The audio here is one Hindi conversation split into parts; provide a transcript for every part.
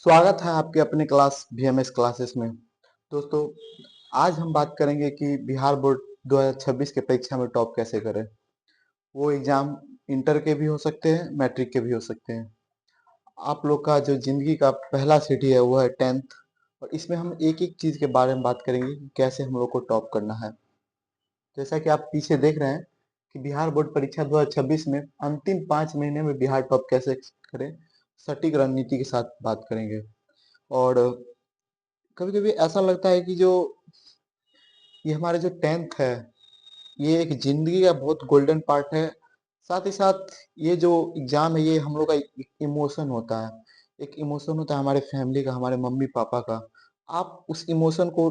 स्वागत है आपके अपने क्लास बीएमएस क्लासेस में। दोस्तों, आज हम बात करेंगे कि बिहार बोर्ड 2026 के परीक्षा में टॉप कैसे करें। वो एग्जाम इंटर के भी हो सकते हैं, मैट्रिक के भी हो सकते हैं। आप लोग का जो जिंदगी का पहला सिटी है वो है 10th, और इसमें हम एक एक चीज के बारे में बात करेंगे कि कैसे हम लोग को टॉप करना है। जैसा कि आप पीछे देख रहे हैं कि बिहार बोर्ड परीक्षा 2026 में अंतिम 5 महीने में बिहार टॉप कैसे करें, सटीक रणनीति के साथ बात करेंगे। और कभी कभी ऐसा लगता है कि जो ये हमारे जो 10th है, ये एक जिंदगी का बहुत गोल्डन पार्ट है। साथ ही साथ ये जो एग्जाम है, ये हम लोग का एक इमोशन होता है। एक इमोशन होता है हमारे फैमिली का, हमारे मम्मी पापा का। आप उस इमोशन को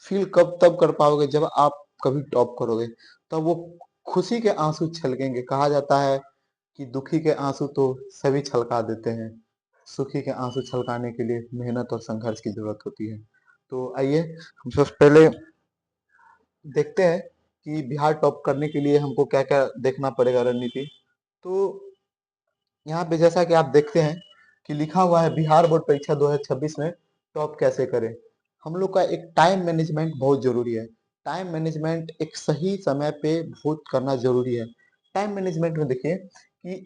फील कब तब कर पाओगे जब आप कभी टॉप करोगे, तब वो खुशी के आंसू छलकेंगे। कहा जाता है कि दुखी के आंसू तो सभी छलका देते हैं, सुखी के आंसू छलकाने के लिए मेहनत और संघर्ष की जरूरत होती है। तो आइए हम सबसे पहले देखते हैं कि बिहार टॉप करने के लिए हमको क्या क्या देखना पड़ेगा रणनीति। तो यहाँ पे जैसा कि आप देखते हैं कि लिखा हुआ है बिहार बोर्ड परीक्षा 2026 में टॉप कैसे करें। हम लोग का एक टाइम मैनेजमेंट बहुत जरूरी है। टाइम मैनेजमेंट एक सही समय पे बहुत करना जरूरी है। टाइम मैनेजमेंट में देखिए कि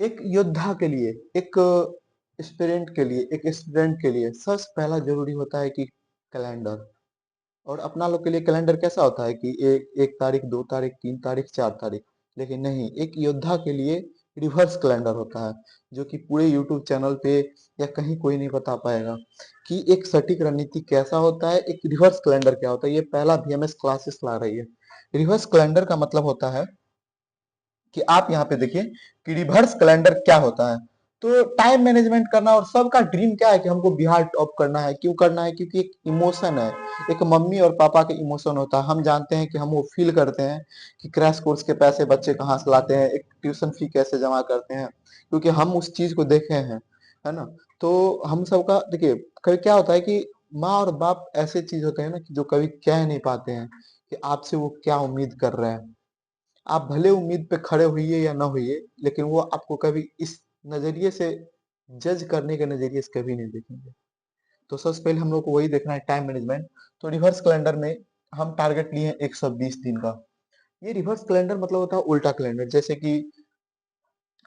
एक योद्धा के लिए, एक एस्पिरेंट के लिए, एक स्टूडेंट के लिए सबसे पहला जरूरी होता है कि कैलेंडर। और अपना लोग के लिए कैलेंडर कैसा होता है कि एक तारीख, 2 तारीख, 3 तारीख, 4 तारीख। लेकिन नहीं, एक योद्धा के लिए रिवर्स कैलेंडर होता है, जो कि पूरे यूट्यूब चैनल पे या कहीं कोई नहीं बता पाएगा कि एक सटीक रणनीति कैसा होता है, एक रिवर्स कैलेंडर क्या होता है। ये पहला बीएमएस क्लासेस ला रही है। रिवर्स कैलेंडर का मतलब होता है कि आप यहाँ पे देखिए कि रिवर्स कैलेंडर क्या होता है। तो टाइम मैनेजमेंट करना, और सबका ड्रीम क्या है कि हमको बिहार टॉप करना है। क्यों करना है? क्योंकि एक इमोशन है, एक मम्मी और पापा के इमोशन होता है। हम जानते हैं कि हम वो फील करते हैं कि क्रैश कोर्स के पैसे बच्चे कहाँ से लाते हैं, एक ट्यूशन फी कैसे जमा करते हैं, क्योंकि हम उस चीज को देखे हैं, है ना। तो हम सबका देखिए, कभी क्या होता है कि माँ और बाप ऐसे चीज होते हैं ना कि जो कभी कह नहीं पाते हैं कि आपसे वो क्या उम्मीद कर रहे हैं। आप भले उम्मीद पे खड़े होइए या ना होइए, लेकिन वो आपको कभी इस नजरिए से, जज करने के नजरिए से कभी नहीं देखेंगे। तो सबसे पहले हम लोग को वही देखना है, टाइम मैनेजमेंट। तो रिवर्स कैलेंडर में हम टारगेट लिए हैं 120 दिन का। ये रिवर्स कैलेंडर मतलब होता है उल्टा कैलेंडर। जैसे कि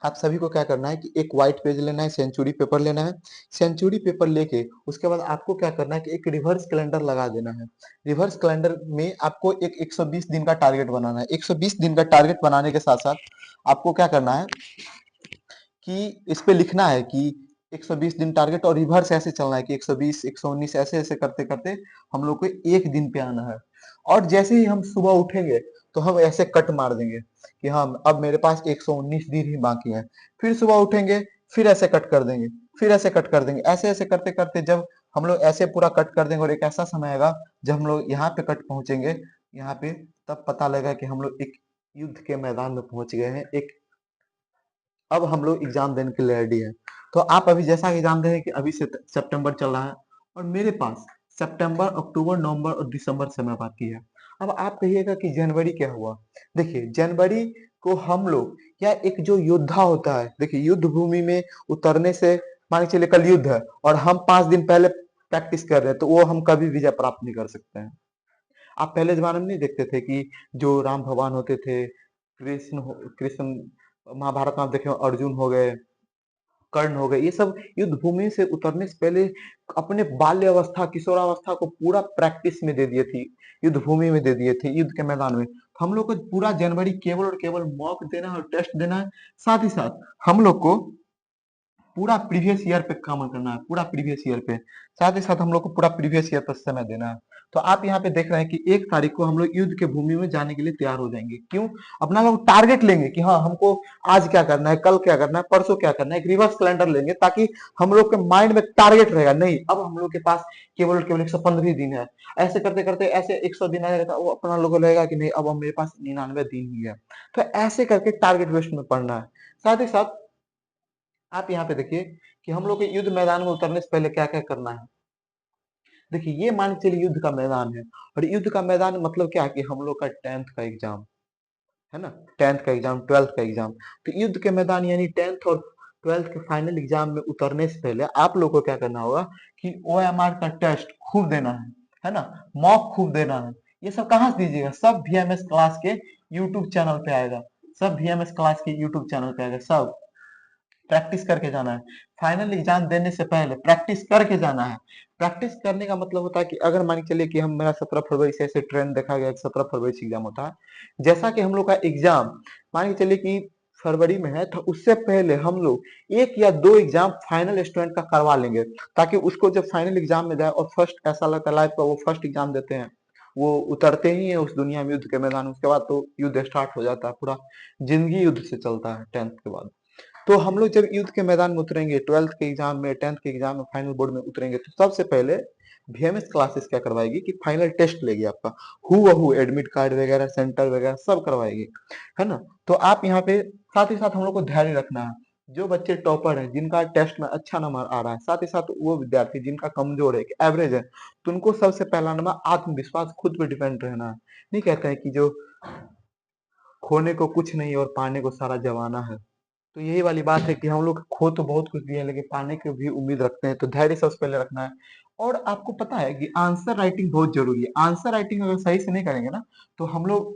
आप सभी को क्या करना है कि एक व्हाइट पेज लेना है, सेंचुरी पेपर लेना है। सेंचुरी पेपर लेके उसके बाद आपको क्या करना है कि एक रिवर्स कैलेंडर लगा देना है। रिवर्स कैलेंडर में आपको एक 120 दिन का टारगेट बनाना है। 120 दिन का टारगेट बनाने के साथ साथ आपको क्या करना है कि इस पे लिखना है कि 120 दिन टारगेट, और रिवर्स ऐसे चलना है कि 120, 119 ऐसे ऐसे करते करते हम लोग को एक दिन पे आना है। और जैसे ही हम सुबह उठेंगे तो हम ऐसे कट मार देंगे कि हाँ, अब मेरे पास 119 दिन ही बाकी है। फिर सुबह उठेंगे, फिर ऐसे कट कर देंगे, फिर ऐसे कट कर देंगे। ऐसे ऐसे करते करते जब हम लोग ऐसे पूरा कट कर देंगे, और एक ऐसा समय आएगा जब हम लोग यहाँ पे कट पहुंचेंगे, यहाँ पे, तब पता लगेगा कि हम लोग एक युद्ध के मैदान में पहुंच गए हैं। एक, अब हम लोग एग्जाम देने के लिए रेडी है। तो आप अभी जैसा एग्जाम दे रहे हैं कि अभी से सितंबर चल रहा है, और मेरे पास सितंबर, अक्टूबर, नवंबर और दिसंबर समय बाकी है। अब आप कहिएगा कि जनवरी क्या हुआ। देखिए, जनवरी को हम लोग, या एक जो योद्धा होता है, देखिए युद्ध भूमि में उतरने से, मान के चलिए कल युद्ध है और हम 5 दिन पहले प्रैक्टिस कर रहे हैं, तो वो हम कभी विजय प्राप्त नहीं कर सकते हैं। आप पहले जमाने में नहीं देखते थे कि जो राम भगवान होते थे, कृष्ण, महाभारत में आप देखे अर्जुन हो गए, कर्ण हो गए, ये सब युद्ध भूमि से उतरने से पहले अपने बाल्य अवस्था, किशोरावस्था को पूरा प्रैक्टिस में दे दिए थे, युद्ध भूमि में दे दिए थे, युद्ध के मैदान में। तो हम लोग को पूरा जनवरी केवल और केवल मॉक देना है और टेस्ट देना है। साथ ही साथ हम लोग को पूरा प्रीवियस ईयर पे काम करना है, पूरा प्रीवियस ईयर पे। साथ ही साथ हम लोग को पूरा प्रीवियस ईयर पर समय देना है। तो आप यहाँ पे देख रहे हैं कि 1 तारीख को हम लोग युद्ध के भूमि में जाने के लिए तैयार हो जाएंगे। क्यों? अपना लोग टारगेट लेंगे कि हाँ, हमको आज क्या करना है, कल क्या करना है, परसों क्या करना है। एक रिवर्स कैलेंडर लेंगे ताकि हम लोग के माइंड में टारगेट रहेगा। नहीं, अब हम लोग के पास केवल और केवल 115 दिन है। ऐसे करते करते ऐसे 100 दिन आएगा तो वो अपना लोगों को लगेगा कि नहीं, अब मेरे पास 99 दिन ही है। तो ऐसे करके टारगेट बेस्ड में पढ़ना है। साथ ही साथ आप यहाँ पे देखिए कि हम लोग के युद्ध मैदान में उतरने से पहले क्या क्या करना है। देखिए, ये मान के चलिए युद्ध का मैदान है, और युद्ध का मैदान मतलब क्या है कि हम लोग का 10th का एग्जाम है ना, 10th का एग्जाम, 12th का एग्जाम। तो युद्ध के मैदान यानी 10th और ट्वेल्थ के फाइनल एग्जाम में उतरने से पहले आप लोग को क्या करना होगा कि ओएमआर का टेस्ट खूब देना है ना, मॉक खूब देना है। ये सब कहाँ से दीजिएगा, सब वीएमएस क्लास के यूट्यूब चैनल पे आएगा, सब वीएमएस क्लास के यूट्यूब चैनल पे आएगा, सब प्रैक्टिस करके जाना है। फाइनल एग्जाम देने से पहले प्रैक्टिस करके जाना है। प्रैक्टिस करने का मतलब होता है कि अगर मान के चलिए कि हम मेरा 17 फरवरी से ऐसे ट्रेंड देखा गया 17 फरवरी से एग्जाम होता है, जैसा कि हम लोग का एग्जाम मान के चलिए कि फरवरी में है, तो उससे पहले हम लोग एक या दो एग्जाम फाइनल स्टूडेंट का करवा लेंगे, ताकि उसको जब फाइनल एग्जाम में जाए और फर्स्ट ऐसा लगता है लाइफ का वो फर्स्ट एग्जाम देते हैं, वो उतरते ही है उस दुनिया में युद्ध के मैदान, उसके बाद तो युद्ध स्टार्ट हो जाता है, पूरा जिंदगी युद्ध से चलता है 10th के बाद। तो हम लोग जब युद्ध के मैदान में उतरेंगे, 12th के एग्जाम में, 10th के एग्जाम में, फाइनल बोर्ड में उतरेंगे, तो सबसे पहले वीएमएस क्लासेस क्या करवाएगी कि फाइनल टेस्ट लेगी आपका, हु एडमिट कार्ड वगैरह, सेंटर वगैरह सब करवाएगी, है ना। तो आप यहाँ पे साथ ही साथ हम लोग को धैर्य रखना है। जो बच्चे टॉपर हैं, जिनका टेस्ट में अच्छा नंबर आ रहा है, साथ ही साथ वो विद्यार्थी जिनका कमजोर है, एवरेज है, तो उनको सबसे पहला नंबर आत्मविश्वास, खुद पे डिपेंड रहना है। नहीं कहते हैं कि जो खोने को कुछ नहीं और पाने को सारा जमाना है, तो यही वाली बात है कि हम लोग खो तो बहुत कुछ दिए हैं, लेकिन पाने की भी उम्मीद रखते हैं, तो धैर्य सबसे पहले रखना है। और आपको पता है कि आंसर राइटिंग बहुत जरूरी है। आंसर राइटिंग अगर सही से नहीं करेंगे ना, तो हम लोग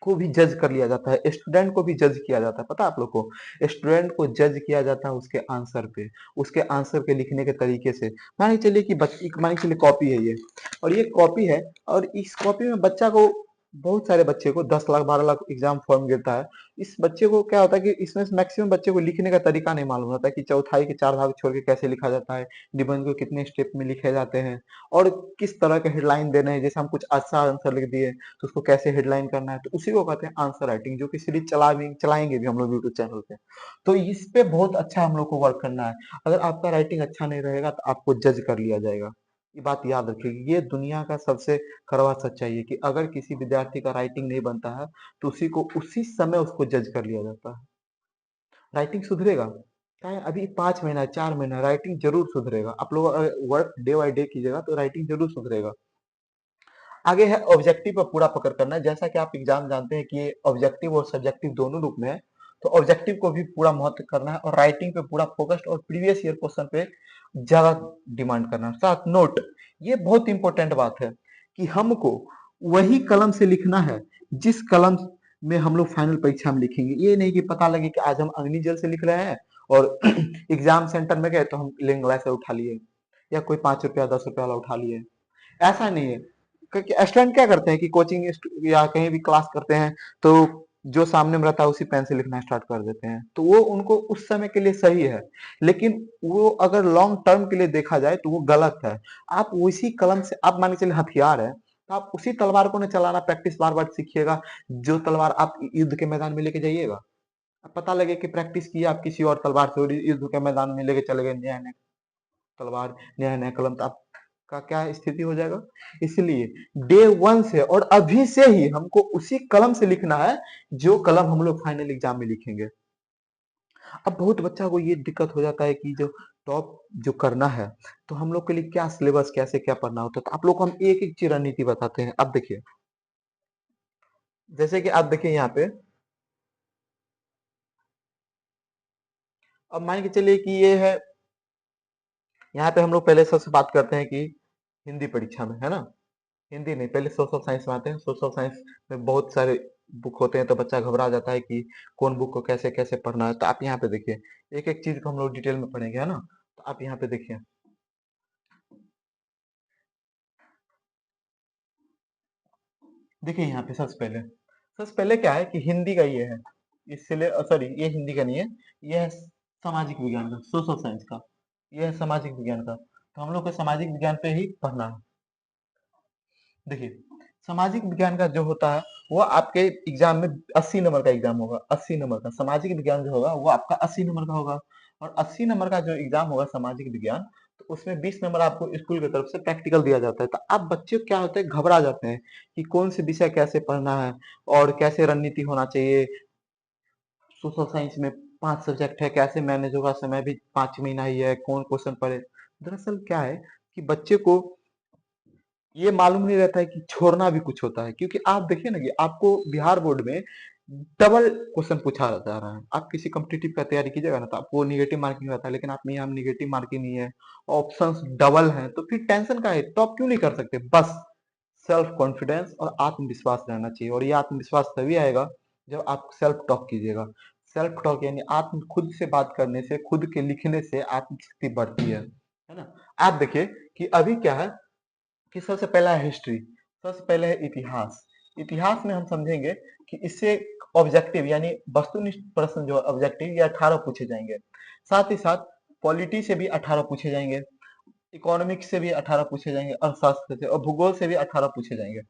को भी जज कर लिया जाता है, स्टूडेंट को भी जज किया जाता है, पता है आप लोग को। स्टूडेंट को जज किया जाता है उसके आंसर पे, उसके आंसर के लिखने के तरीके से। मान के चलिए कि मान के चलिए कॉपी है ये, और ये कॉपी है, और इस कॉपी में बच्चा को, बहुत सारे बच्चे को 10 लाख 12 लाख एग्जाम फॉर्म गिरता है। इस बच्चे को क्या होता है कि इसमें मैक्सिमम बच्चे को लिखने का तरीका नहीं मालूम होता है कि चौथाई के 4 भाग छोड़ के कैसे लिखा जाता है, निबंध को कितने स्टेप में लिखे जाते हैं, और किस तरह के हेडलाइन देने हैं। जैसे हम कुछ अच्छा आंसर लिख दिए, तो उसको कैसे हेडलाइन करना है, तो उसी को कहते हैं आंसर राइटिंग, जो कि सीरीज चलाएंगे भी हम लोग यूट्यूब चैनल पे। तो इस पे बहुत अच्छा हम लोग को वर्क करना है। अगर आपका राइटिंग अच्छा नहीं रहेगा, तो आपको जज कर लिया जाएगा। ये बात याद रखिएगा, ये दुनिया का सबसे कड़वा सच्चाई है कि अगर किसी विद्यार्थी का राइटिंग नहीं बनता है, तो उसी को उसी समय उसको जज कर लिया जाता है। राइटिंग सुधरेगा, चाहे अभी 5 महीना 4 महीना, राइटिंग जरूर सुधरेगा। आप लोग अगर वर्क डे बाय डे कीजिएगा, तो राइटिंग जरूर सुधरेगा। आगे है ऑब्जेक्टिव पर पूरा पकड़ करना। जैसा कि आप एग्जाम जानते हैं कि ऑब्जेक्टिव और सब्जेक्टिव दोनों रूप में है, तो ऑब्जेक्टिव को भी पूरा महत्व करना है, और राइटिंग पे पूरा फोकस्ड, और प्रीवियस ईयर क्वेश्चन पे ज्यादा डिमांड करना है। साथ नोट, ये बहुत इंपॉर्टेंट बात है कि हमको वही कलम से लिखना है जिस कलम में हम लोग फाइनल परीक्षा में लिखेंगे। ये नहीं कि पता लगे कि आज हम अग्नि जल से लिख रहे हैं, और एग्जाम सेंटर में गए तो हम लिंक ग्लास उठा लिए, या कोई 5 रुपया 10 रुपया वाला उठा लिए। ऐसा नहीं है, क्योंकि स्टूडेंट क्या करते हैं कि कोचिंग या कहीं भी क्लास करते हैं, तो जो सामने में रहता है उसी पेन से लिखना स्टार्ट कर देते हैं, तो वो उनको उस समय के लिए सही है, लेकिन वो अगर लॉन्ग टर्म के लिए देखा जाए तो वो गलत है। आप उसी कलम से, आप मान के चलिए हथियार है, तो आप उसी तलवार को न चलाना प्रैक्टिस बार बार सीखिएगा, जो तलवार आप युद्ध के मैदान में लेके जाइएगा। अब पता लगे कि प्रैक्टिस किया आप किसी और तलवार से, और युद्ध के मैदान में लेके चले गए नया नया तलवार, नया नया कलम, तो आपका क्या स्थिति हो जाएगा। इसलिए डे वन से और अभी से ही हमको उसी कलम से लिखना है, जो कलम हम लोग फाइनल एग्जाम में लिखेंगे। अब बहुत बच्चा को ये दिक्कत हो जाता है कि जो टॉप जो करना है, तो हम लोग के लिए क्या सिलेबस, कैसे क्या पढ़ना होता है, तो आप लोग को हम एक एक चीज रणनीति बताते हैं। अब देखिए, जैसे कि आप देखिए यहाँ पे, अब मान के चलिए कि ये है, यहाँ पे हम लोग पहले सबसे बात करते हैं कि हिंदी परीक्षा में, है ना, हिंदी नहीं, पहले सोशल साइंस में आते हैं। सोशल साइंस में बहुत सारे बुक होते हैं, तो बच्चा घबरा जाता है कि कौन बुक को कैसे कैसे पढ़ना है। तो आप यहाँ पे देखिए, एक एक चीज को हम लोग डिटेल में पढ़ेंगे, है ना। तो आप यहाँ पे देखिए, देखिए यहाँ पे सबसे पहले क्या है कि हिंदी का ये है, इसलिए सॉरी, ये हिंदी का नहीं है, ये है सामाजिक विज्ञान का, सोशल साइंस का, ये है सामाजिक विज्ञान का। तो हम लोग को सामाजिक विज्ञान पे ही पढ़ना है। देखिए, सामाजिक विज्ञान का जो होता है, वो आपके एग्जाम में 80 नंबर का एग्जाम होगा, 80 नंबर का सामाजिक विज्ञान जो होगा वो आपका 80 नंबर का होगा। और 80 नंबर का जो एग्जाम होगा सामाजिक विज्ञान, तो उसमें 20 नंबर आपको स्कूल की तरफ से प्रैक्टिकल दिया जाता है। तो अब बच्चे क्या होते हैं, घबरा जाते हैं कि कौन से विषय कैसे पढ़ना है, और कैसे रणनीति होना चाहिए। सोशल साइंस में 5 सब्जेक्ट है, कैसे मैनेज होगा, समय भी 5 महीना ही है, कौन क्वेश्चन पढ़े। दरअसल क्या है कि बच्चे को ये मालूम नहीं रहता है कि छोड़ना भी कुछ होता है, क्योंकि आप देखिए ना कि आपको बिहार बोर्ड में डबल क्वेश्चन पूछा जा रहा है। आप किसी कॉम्पिटिटिव का तैयारी कीजिएगा ना तो आपको नेगेटिव मार्किंग रहता है, लेकिन आप में यहाँ नेगेटिव मार्किंग नहीं है, ऑप्शंस डबल हैं, तो फिर टेंशन का है, टॉप क्यों नहीं कर सकते? बस सेल्फ कॉन्फिडेंस और आत्मविश्वास रहना चाहिए, और ये आत्मविश्वास तभी आएगा जब आप सेल्फ टॉक कीजिएगा। सेल्फ टॉक यानी आत्म खुद से बात करने से, खुद के लिखने से आत्मशक्ति बढ़ती है ना। आप देखिए कि अभी क्या है कि सबसे पहला है हिस्ट्री, सबसे पहले है इतिहास। इतिहास में हम समझेंगे कि इससे ऑब्जेक्टिव यानी वस्तुनिष्ठ प्रश्न जो ऑब्जेक्टिव ये 18 पूछे जाएंगे। साथ ही साथ पॉलिटी से भी 18 पूछे जाएंगे, इकोनॉमिक्स से भी 18 पूछे जाएंगे, अर्थशास्त्र से और भूगोल से भी 18 पूछे जाएंगे।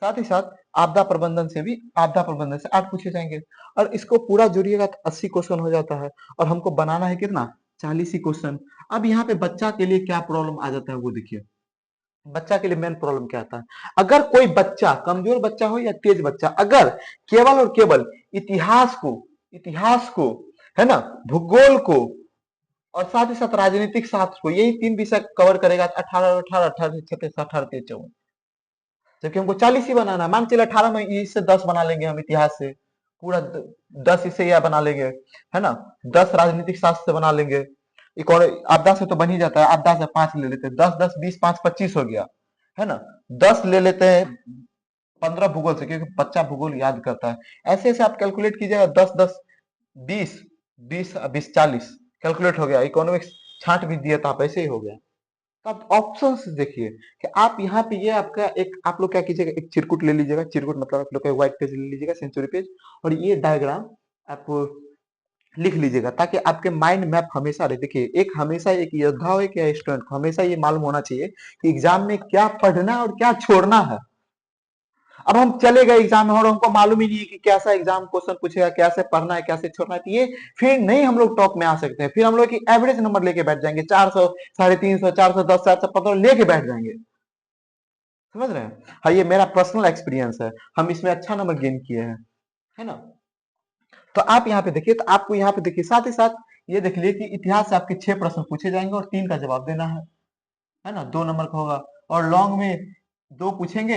साथ ही साथ आपदा प्रबंधन से 8 पूछे जाएंगे। और इसको पूरा जोड़िएगा तो 80 क्वेश्चन हो जाता है, और हमको बनाना है कितना? 40 ही क्वेश्चन। अब यहाँ पे बच्चा के लिए क्या प्रॉब्लम आ जाता है वो देखिए। बच्चा के लिए मेन प्रॉब्लम क्या आता है? अगर कोई बच्चा, कमजोर बच्चा हो या तेज बच्चा, अगर केवल और केवल इतिहास को है ना, भूगोल को और साथ ही साथ राजनीतिक शास्त्र को, यही 3 विषय कवर करेगा तो 18 18 18 36 18 23 54, जबकि हमको 40 ही बनाना है। मान चलिए 18 में इससे 10 बना लेंगे हम इतिहास से, पूरा 10 इससे यह बना लेंगे, है ना, 10 राजनीतिक शास्त्र से बना लेंगे, एक और आपदा से तो बन ही जाता है, आपदा से 5 ले लेते हैं, 10 10 20 5 25 हो गया, है ना। 10 ले लेते हैं 15 भूगोल से, क्योंकि बच्चा भूगोल याद करता है। ऐसे ऐसे आप कैलकुलेट कीजिएगा, 10 10 20 20 20 40 कैलकुलेट हो गया। इकोनॉमिक्स छांट भी दिया तो आप ऐसे ही हो गया। तो आप ऑप्शंस देखिए कि आप यहाँ पे, ये आपका एक, आप लोग क्या कीजिएगा, एक चिरकुट ले लीजिएगा, चिरकुट मतलब आप लोग का व्हाइट पेज ले लीजिएगा, सेंचुरी पेज, और ये डायग्राम आप लिख लीजिएगा, ताकि आपके माइंड मैप हमेशा रहे। देखिए, एक हमेशा एक योद्धा हो या स्टूडेंट को हमेशा ये मालूम होना चाहिए कि एग्जाम में क्या पढ़ना है और क्या छोड़ना है। अब हम चले गए एग्जाम में और हमको मालूम ही नहीं है कि कैसा एग्जाम क्वेश्चन पूछेगा, कैसे पढ़ना है, कैसे छोड़ना है, तो ये फिर नहीं हम लोग टॉप में आ सकते हैं। फिर हम लोग की एवरेज नंबर लेके बैठ जाएंगे, 400 350 410 415 लेके बैठ जाएंगे। समझ रहे हैं? हाँ, ये मेरा पर्सनल एक्सपीरियंस है, हम इसमें अच्छा नंबर गेन किए हैं, है ना। तो आप यहाँ पे देखिए, तो आपको यहाँ पे देखिए, साथ ही साथ ये देख लीजिए कि इतिहास से आपके 6 प्रश्न पूछे जाएंगे और 3 का जवाब देना है ना, 2 नंबर का होगा। और लॉन्ग में 2 पूछेंगे,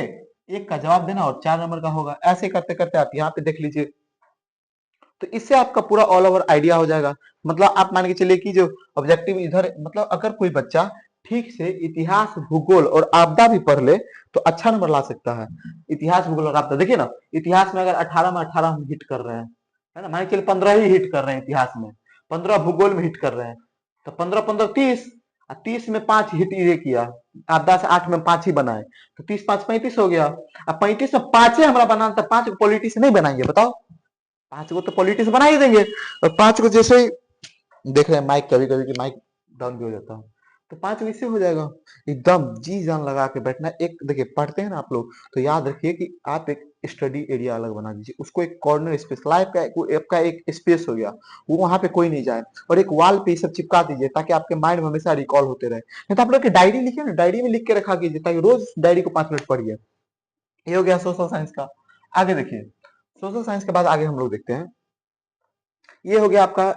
1 का जवाब देना और 4 नंबर का होगा। ऐसे करते करते आप यहाँ पे देख लीजिए, तो इससे आपका पूरा ऑल ओवर आइडिया हो जाएगा। मतलब आप मान के चलिए कि जो ऑब्जेक्टिव इधर, मतलब अगर कोई बच्चा ठीक से इतिहास, भूगोल और आपदा भी पढ़ ले तो अच्छा नंबर ला सकता है। इतिहास, भूगोल और आपदा देखिए ना, इतिहास में अगर 18 में 18 हम हिट कर रहे हैं, है ना, मान के चलिए 15 ही हिट कर रहे हैं इतिहास में, 15 भूगोल में हिट कर रहे हैं, तो 15 15 30, 30 में 5 हिट ये किया, आपदा से 8 में 5 ही बनाए, तो 30 5 35 हो गया। अब 35 में 5 हमारा बनाना था, 5 पॉलिटिक्स नहीं बनाएंगे बताओ, 5 को तो पॉलिटिक्स बना ही देंगे। और 5 को जैसे ही देख रहे हैं माइक, कभी कभी की माइक डाउन भी हो जाता है, तो 5 वैसे हो जाएगा। एकदम जी जान लगा के बैठना। एक देखिए, पढ़ते हैं ना आप लोग, तो याद रखिए कि आप एक स्टडी एरिया अलग बना दीजिए, उसको एक कॉर्नर स्पेस, लाइफ का आपका एक स्पेस हो गया, वो वहां पे कोई नहीं जाए, और एक वॉल पे सब चिपका दीजिए ताकि आपके माइंड में हमेशा रिकॉल होते रहे। नहीं तो आप लोग की डायरी लिखिए ना, डायरी में लिख के रखा कीजिए, ताकि रोज डायरी को 5 मिनट पढ़िए। ये हो गया सोशल साइंस का। आगे देखिए, सोशल साइंस के बाद आगे हम लोग देखते हैं, ये हो गया आपका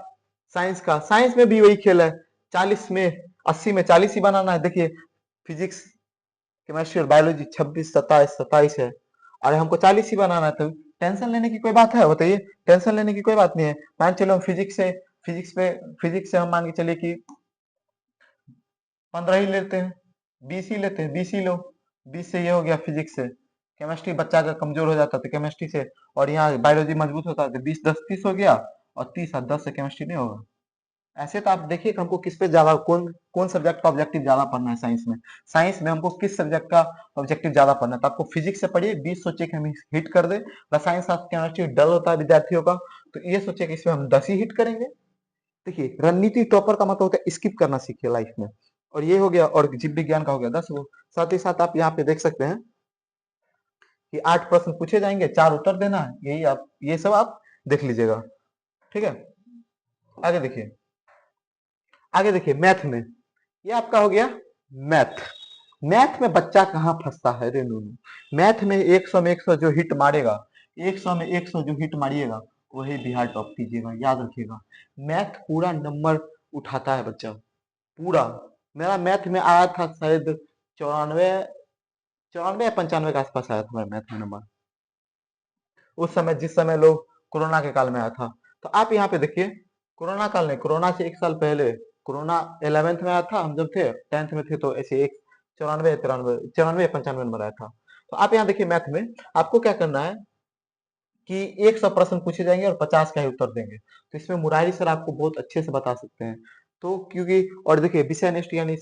साइंस का। साइंस में भी वही खेल है, 40 में 80 में 40 ही बनाना है। देखिए, फिजिक्स, केमिस्ट्री और बायोलॉजी 26 27 27 है, और हमको 40 ही बनाना है, तो टेंशन लेने की कोई बात है बताइए? टेंशन लेने की कोई बात नहीं है। मान चलो हम फिजिक्स से हम मान के चलिए कि 15 ही लेते हैं, 20 ही लेते हैं, 20 ही लो, 20 से ये हो गया फिजिक्स से। केमिस्ट्री बच्चा अगर कमजोर हो जाता तो केमिस्ट्री से, और यहाँ बायोलॉजी मजबूत होता है तो 20 10 30 हो गया, और 30 और 10 से केमिस्ट्री नहीं होगा। ऐसे तो आप देखिए कि हमको किस पे ज्यादा, कौन कौन सब्जेक्ट का ऑब्जेक्टिव ज्यादा पढ़ना है साइंस में। साइंस में हमको किस सब्जेक्ट का ऑब्जेक्टिव ज्यादा पढ़ना है, तो आपको फिजिक्स से पढ़िए, 20 सोचिए कि हम हिट कर दे। रसायन शास्त्र, केमिस्ट्री डल होता है विद्यार्थियों का, तो ये सोचिए कि इसमें हम 10 ही हिट करेंगे। देखिए, रणनीति टॉपर का मतलब होता है स्किप करना सीखिए लाइफ में। और ये हो गया, और जीव विज्ञान का हो गया 10 वो। साथ ही साथ आप यहाँ पे देख सकते हैं कि 8 प्रश्न पूछे जाएंगे, 4 उत्तर देना है, यही आप, ये सब आप देख लीजिएगा। ठीक है, आगे देखिए, आगे देखिए मैथ में, ये आपका हो गया मैथ। मैथ में बच्चा कहाँ फंसता है रे नूनू? मैथ में 100 में 100 जो हिट मारेगा, 100 में 100 जो हिट मारिएगा, वही बिहार टॉप कीजिएगा, याद रखिएगा। मैथ पूरा नंबर उठाता है बच्चा, पूरा। मेरा मैथ में आया था शायद 94, 94 या 95 के आसपास आया था मेरा मैथ में नंबर। उस समय, जिस समय लोग कोरोना के काल में आया था। तो आप यहाँ पे देखिए, कोरोना काल नहीं, कोरोना से 1 साल पहले, कोरोना 11th में आया था, हम जब थे 10th में थे तो ऐसे एक 94 95 नंबर आया था। तो आप यहाँ देखिए मैथ में आपको क्या करना है कि 100 प्रश्न पूछे जाएंगे और 50 का ही उत्तर देंगे। तो इसमें मुरारी सर आपको बहुत अच्छे से बता सकते हैं। तो क्योंकि और देखिए विषय निष्ठ यानी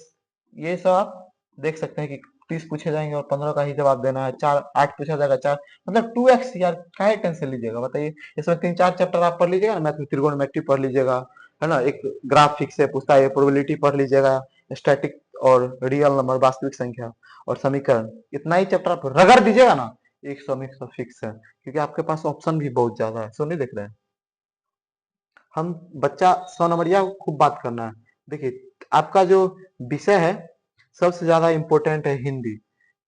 ये सब आप देख सकते हैं कि 30 पूछे जाएंगे और 15 का ही जवाब देना है, 8 पूछा जाएगा, 4 मतलब 2x यार, काहे टेंशन लीजिएगा बताइए। इसमें 3 4 चैप्टर आप पढ़ लीजिएगा ना, मैथ में त्रिकोणमिति पढ़ लीजिएगा, है ना, एक ग्राफिक से पूछता है, प्रोबेबिलिटी पढ़ लीजिएगा, स्टैटिक और रियल नंबर वास्तविक संख्या और समीकरण, इतना ही चैप्टर आप रगड़ दीजिएगा ना, 100 में 100 फिक्स है। क्योंकि आपके पास ऑप्शन भी बहुत ज्यादा है, सो नहीं देख रहे हैं हम। बच्चा 100 नंबरिया खूब बात करना है। देखिए आपका जो विषय है सबसे ज्यादा इंपॉर्टेंट है हिंदी,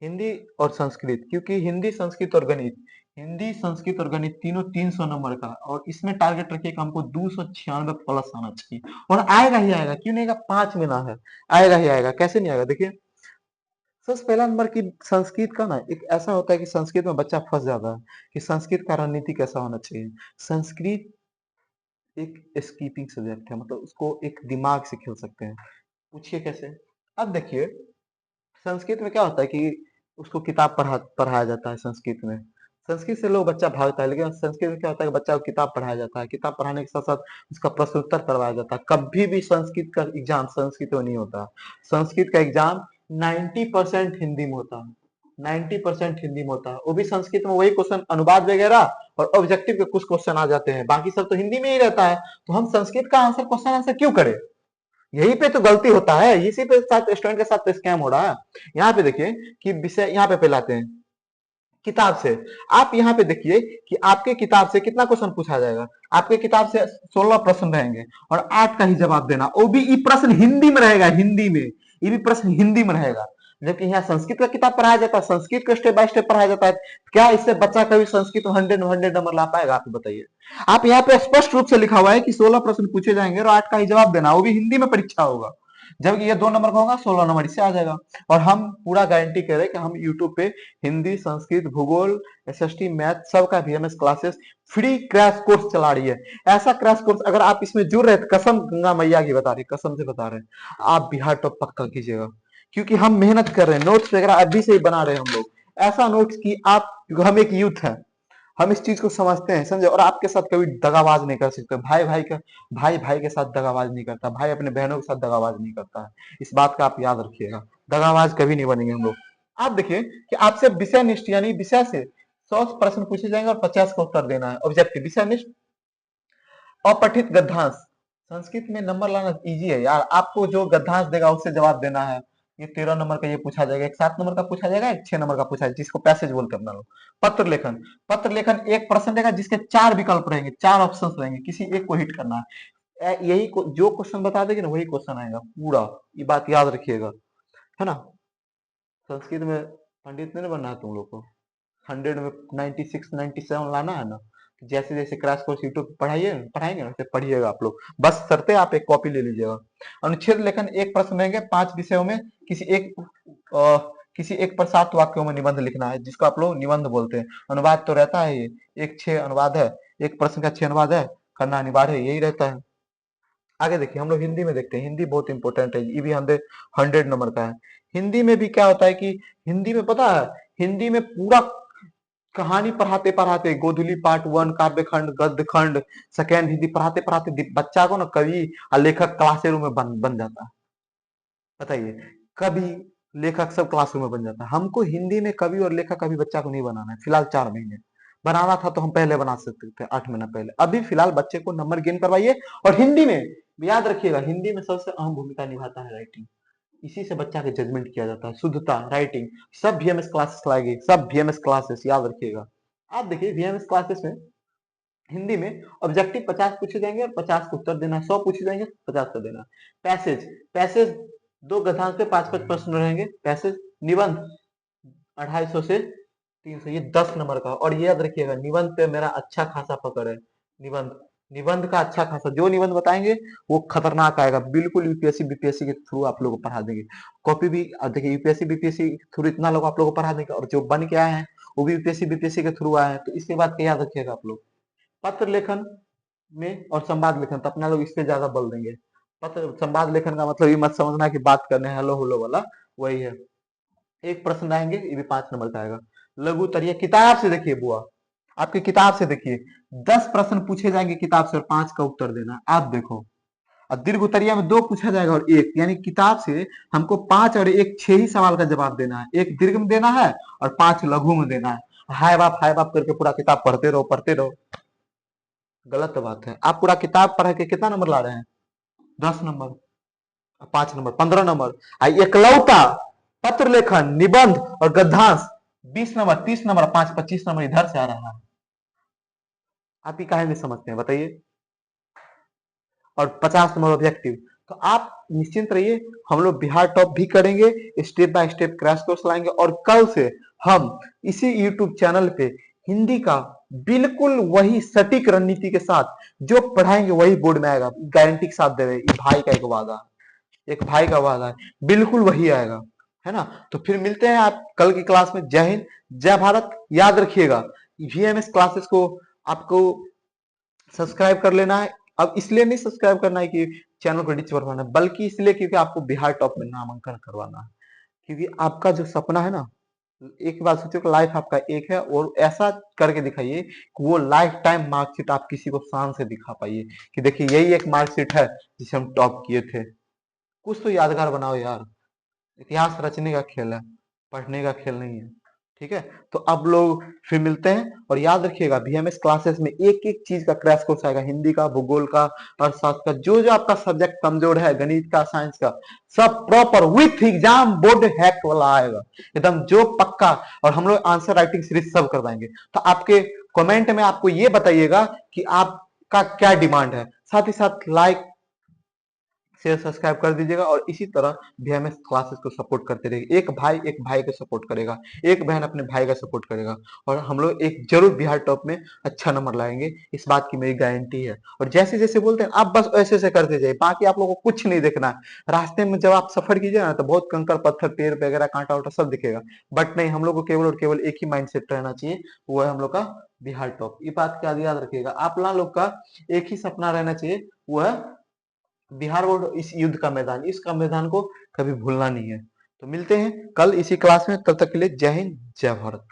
हिंदी और संस्कृत, क्योंकि हिंदी संस्कृत और गणित, हिंदी संस्कृत और गणित तीनों 300 नंबर का, और इसमें टारगेट रखिए कि हमको 296 प्लस आना चाहिए, और आएगा ही आएगा, क्यों नहीं आएगा, 5 में ना है, आएगा ही आएगा, कैसे नहीं आएगा। देखिए सबसे पहला नंबर की संस्कृत का ना, एक ऐसा होता है कि संस्कृत में बच्चा फंस जाता है कि संस्कृत का रणनीति कैसा होना चाहिए। संस्कृत एक स्कीपिंग सब्जेक्ट है, मतलब उसको एक दिमाग से खेल सकते हैं। पूछिए कैसे। अब देखिए संस्कृत में क्या होता है कि उसको किताब पढ़ाया जाता है संस्कृत में, संस्कृत से लोग बच्चा भागता है, लेकिन संस्कृत में क्या होता है कि बच्चा को किताब पढ़ाया जाता है, किताब पढ़ाने के साथ साथ उसका प्रश्न उत्तर करवाया जाता है। कभी भी संस्कृत का एग्जाम संस्कृत में नहीं होता, संस्कृत का एग्जाम 90% हिंदी में होता है, 90% हिंदी में होता है, वो भी संस्कृत में वही क्वेश्चन अनुवाद वगैरह और ऑब्जेक्टिव के कुछ क्वेश्चन आ जाते हैं, बाकी सब तो हिंदी में ही रहता है। तो हम संस्कृत का आंसर क्वेश्चन आंसर क्यों करें, यही पे तो गलती होता है, इसी पे साथ स्टूडेंट के साथ स्कैम हो रहा है। यहाँ पे देखिए कि विषय यहाँ पे फैलाते हैं किताब से, आप यहाँ पे देखिए कि आपके किताब से कितना क्वेश्चन पूछा जाएगा, आपके किताब से 16 प्रश्न रहेंगे और 8 का ही जवाब देना, वो भी ये प्रश्न हिंदी में रहेगा, हिंदी में, ये भी प्रश्न हिंदी में रहेगा। जबकि यहाँ संस्कृत का किताब पढ़ाया जाता है, संस्कृत को स्टेप बाय स्टेप पढ़ाया जाता है, क्या इससे बच्चा कभी संस्कृत में 100 नंबर ला पाएगा, आप बताइए। आप यहाँ पे स्पष्ट रूप से लिखा हुआ है कि 16 प्रश्न पूछे जाएंगे और 8 का ही जवाब देना, वो भी हिंदी में परीक्षा होगा। जबकि ये 2 नंबर का होगा, 16 नंबर इससे आ जाएगा। और हम पूरा गारंटी कह रहे हैं कि हम यूट्यूब पे हिंदी, संस्कृत, भूगोल, एसएसटी, मैथ सबका VMS classes free crash course चला रही है। ऐसा क्रैश कोर्स अगर आप इसमें जुड़ रहे, कसम गंगा मैया की बता रही, कसम से बता रहे हैं, आप बिहार टॉप पक्का कीजिएगा। क्योंकि हम मेहनत कर रहे हैं, नोट्स वगैरह अभी से ही बना रहे हैं हम लोग, ऐसा नोट्स की आप, क्योंकि हम एक यूथ है, हम इस चीज को समझते हैं, समझे, और आपके साथ कभी दगाबाज नहीं कर सकते। भाई भाई के साथ दगाबाज नहीं करता, भाई अपने बहनों के साथ दगाबाज नहीं करता है, इस बात का आप याद रखिएगा, दगाबाज कभी नहीं बनेंगे हम लोग। आप देखिए कि आपसे विषय निष्ठ यानी विषय से 100 प्रश्न पूछे जाएंगे और 50 का उत्तर देना है, ऑब्जेक्टिव विषय निष्ठ। अपठित गद्यांश, संस्कृत में नंबर लाना इजी है यार, आपको जो गद्यांश देगा उससे जवाब देना है। ये 13 नंबर का ये पूछा जाएगा, एक 7 नंबर का पूछा जाएगा, एक 6 नंबर का पूछा जाएगा, जिसको पैसेज बोलते हैं अपना लोग। पत्र लेखन, पत्र लेखन एक प्रश्न देगा जिसके 4 विकल्प रहेंगे, 4 ऑप्शन रहेंगे, किसी एक को हिट करना है। यही जो क्वेश्चन बता देगी ना वही क्वेश्चन आएगा पूरा, ये बात याद रखिएगा, है ना। संस्कृत में पंडित नहीं बनना है तुम लोग को, 100 में 96 97 लाना है ना। जैसे जैसे क्रैश कोर्स यूट्यूब पढ़ाइए पढ़ाएंगे ना, वैसे पढ़िएगा आप लोग, बस शर्ते आप एक कॉपी ले लीजिएगा। अनुच्छेद लेखन एक प्रश्न रहेंगे, 5 विषयों में किसी एक किसी एक पर 7 वाक्यों में निबंध लिखना है, जिसको आप लोग निबंध बोलते हैं। अनुवाद तो रहता है, ये एक 6 अनुवाद है, एक प्रश्न का 6 अनुवाद है, करना अनिवार्य है, यही रहता है। आगे देखिए हम लोग हिंदी में देखते हैं, हिंदी बहुत इंपॉर्टेंट है, ये भी 100 नंबर का है। हिंदी में भी क्या होता है कि हिंदी में पता है, हिंदी में पूरा कहानी पढ़ाते पढ़ाते, गोधुली पार्ट 1, काव्य खंड, गद्य खंड, सेकेंड हिंदी पढ़ाते पढ़ाते बच्चा को ना कवि और लेखक क्लासरूम में बन जाता है। बताइए, कवि लेखक सब क्लासरूम में बन जाता है। हमको हिंदी में कवि और लेखक अभी बच्चा को नहीं बनाना है फिलहाल, 4 महीने बनाना था तो हम पहले बना सकते थे, 8 महीना पहले। अभी फिलहाल बच्चे को नंबर गेन करवाइए। और हिंदी में याद रखिएगा, हिंदी में सबसे अहम भूमिका निभाता है राइटिंग, इसी से बच्चा का जजमेंट किया जाता है, शुद्धता, राइटिंग। सब वीएमएस क्लासेस लाएगी, सब वीएमएस क्लासेस, याद रखिएगा। आप देखिए वीएमएस क्लासेस में हिंदी में ऑब्जेक्टिव 50 पूछे जाएंगे और 50 का उत्तर देना, 100 पूछे जाएंगे 50 का देना। पैसेज, पैसेज 2 गद्यांश पे 5 5 प्रश्न रहेंगे। पैसेज निबंध 250 से 300, ये 10 नंबर का। और ये याद रखिएगा निबंध पे मेरा अच्छा खासा पकड़ है, निबंध, निबंध का अच्छा खासा, जो निबंध बताएंगे वो खतरनाक आएगा, बिल्कुल यूपीएससी बीपीएससी के थ्रू आप लोगों को पढ़ा देंगे। कॉपी भी देखिए यूपीएससी बीपीएससी के थ्रू इतना लोग आप लोगों को पढ़ा देंगे, और जो बन के आए हैं वो भी यूपीएससी बीपीएससी के थ्रू आए हैं, तो इसके बाद क्या याद रखिएगा आप लोग, पत्र लेखन में और संवाद लेखन तो अपना लोग इस पे ज्यादा बल देंगे। पत्र संवाद लेखन का मतलब ये मत समझना कि बात करने हेलो हेलो वाला, वही है। एक प्रश्न आएंगे, ये भी 5 नंबर का आएगा। लघु उत्तरीय किताब से देखिए बुआ, आपकी किताब से देखिए 10 प्रश्न पूछे जाएंगे किताब से और 5 का उत्तर देना है। आप देखो, और दीर्घ उत्तरीय में 2 पूछा जाएगा और 1, यानी किताब से हमको 5 और 1 6 ही सवाल का जवाब देना है। 1 दीर्घ में देना है और 5 लघु में देना है। हाय बाप करके पूरा किताब पढ़ते रहो, गलत बात है। आप पूरा किताब पढ़ के कितना नंबर ला रहे हैं? 10 नंबर, 5 नंबर, 15 नंबर। एकलौता पत्र लेखन, निबंध और गद्यांश 20 नंबर, 30 नंबर, 5 25 नंबर इधर से आ रहा है। आप ही काहे नहीं समझते हैं बताइए? और 50 नंबर ऑब्जेक्टिव। तो आप निश्चिंत रहिए, हम लोग बिहार टॉप भी करेंगे, step by step crash course लाएंगे और कल से हम इसी यूट्यूब चैनल पे हिंदी का बिल्कुल वही सटीक रणनीति के साथ जो पढ़ाएंगे वही बोर्ड में आएगा, गारंटी के साथ दे रहे। भाई का एक वादा, एक भाई का वादा है, बिल्कुल वही आएगा, है ना? तो फिर मिलते हैं आप कल की क्लास में। जय हिंद, जय भारत। याद रखिएगा वीएमएस क्लासेस को आपको सब्सक्राइब कर लेना है। अब इसलिए नहीं सब्सक्राइब करना है कि चैनल को रीच बढ़वाना है, बल्कि इसलिए क्योंकि आपको बिहार टॉप में नामांकन करवाना है। क्योंकि आपका जो सपना है ना, एक बात सोचो कि लाइफ आपका एक है और ऐसा करके दिखाइए कि वो लाइफ टाइम मार्कशीट आप किसी को शान से दिखा पाइए कि देखिए यही एक मार्कशीट है जिसे हम टॉप किए थे। कुछ तो यादगार बनाओ यार। इतिहास रचने का खेल है, पढ़ने का खेल नहीं है। ठीक है, तो अब लोग फिर मिलते हैं और याद रखिएगा बीएमएस क्लासेस में एक एक चीज का क्रैश कोर्स आएगा, हिंदी का, भूगोल का, अर्थशास्त्र का, जो जो आपका सब्जेक्ट कमजोर है, गणित का, साइंस का, सब proper with exam board hack वाला आएगा एकदम जो पक्का। और हम लोग आंसर राइटिंग सीरीज सब करवाएंगे। तो आपके कमेंट में आपको ये बताइएगा कि आपका क्या डिमांड है। साथ ही साथ लाइक शेयर सब्सक्राइब कर दीजिएगा और इसी तरह बीएमएस क्लासेस को सपोर्ट करते रहिए। एक भाई को सपोर्ट करेगा, एक बहन अपने भाई का सपोर्ट करेगा और हम लोग एक जरूर बिहार टॉप में अच्छा नंबर लाएंगे, इस बात की मेरी गारंटी है। और जैसे जैसे बोलते हैं आप बस ऐसे ऐसे करते जाइए, बाकी आप लोगों को कुछ नहीं देखना है। रास्ते में जब आप सफर कीजिए ना तो बहुत कंकड़ पत्थर, पेड़ वगैरह, कांटा वाटा सब दिखेगा, बट नहीं, हम लोग को केवल और केवल एक ही माइंडसेट रहना चाहिए, वो है हम लोग का बिहार टॉप। ये बात का याद रखिएगा, आप लोग का एक ही सपना रहना चाहिए, वो है बिहार बोर्ड इस युद्ध का मैदान, इसका मैदान को कभी भूलना नहीं है। तो मिलते हैं कल इसी क्लास में, तब तक के लिए जय हिंद, जय भारत।